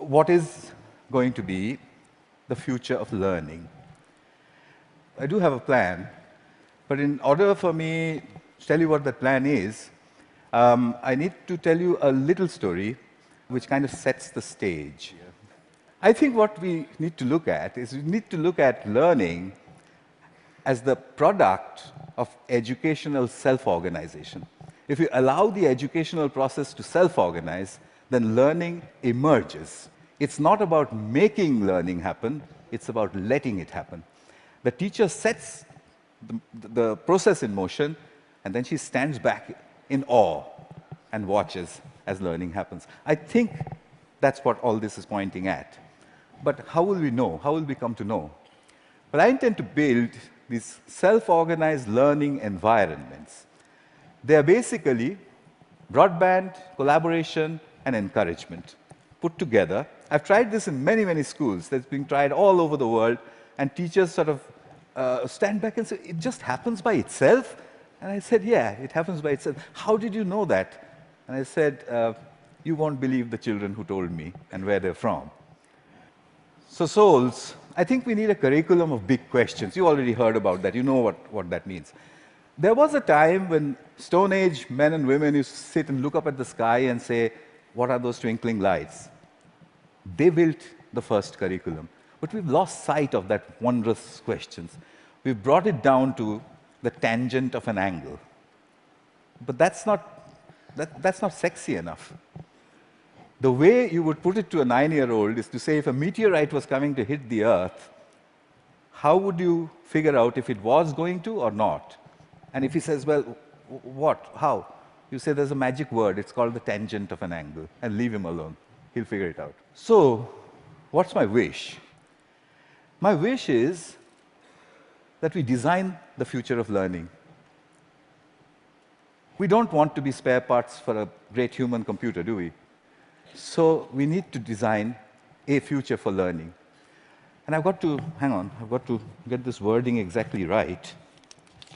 what is going to be the future of learning? I do have a plan, but in order for me to tell you what that plan is, I need to tell you a little story which kind of sets the stage. I think what we need to look at is we need to look at learning as the product of educational self-organization. If you allow the educational process to self-organize, then learning emerges. It's not about making learning happen, it's about letting it happen. The teacher sets the process in motion, and then she stands back in awe and watches as learning happens. I think that's what all this is pointing at. But how will we know? How will we come to know? Well, I intend to build these self-organized learning environments. They are basically broadband, collaboration, and encouragement put together. I've tried this in many, many schools. That's being tried all over the world, and teachers sort of stand back and say, it just happens by itself? And I said, yeah, it happens by itself. How did you know that? And I said, you won't believe the children who told me and where they're from. So souls, I think we need a curriculum of big questions. You already heard about that. You know what that means. There was a time when Stone Age men and women used to sit and look up at the sky and say, what are those twinkling lights? They built the first curriculum. But we've lost sight of that wondrous questions. We've brought it down to the tangent of an angle. But that's not sexy enough. The way you would put it to a 9-year-old is to say, if a meteorite was coming to hit the Earth, how would you figure out if it was going to or not? And if he says, well, what? How? You say there's a magic word. It's called the tangent of an angle. And leave him alone. He'll figure it out. So, what's my wish? My wish is that we design the future of learning. We don't want to be spare parts for a great human computer, do we? So we need to design a future for learning. And I've got to, hang on, I've got to get this wording exactly right,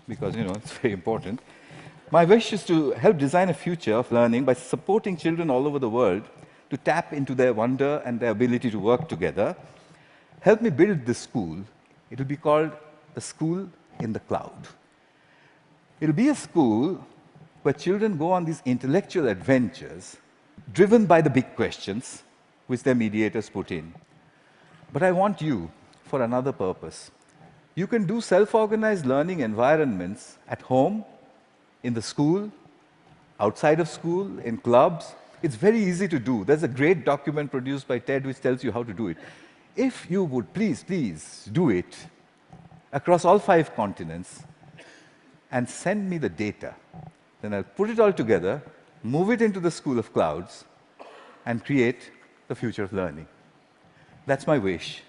because, it's very important. My wish is to help design a future of learning by supporting children all over the world to tap into their wonder and their ability to work together. Help me build this school. It will be called the School in the Cloud. It will be a school where children go on these intellectual adventures driven by the big questions which their mediators put in. But I want you for another purpose. You can do self-organized learning environments at home, in the school, outside of school, in clubs. It's very easy to do. There's a great document produced by TED which tells you how to do it. If you would please do it across all 5 continents and send me the data, then I'll put it all together, move it into the School of Clouds, and create the future of learning. That's my wish.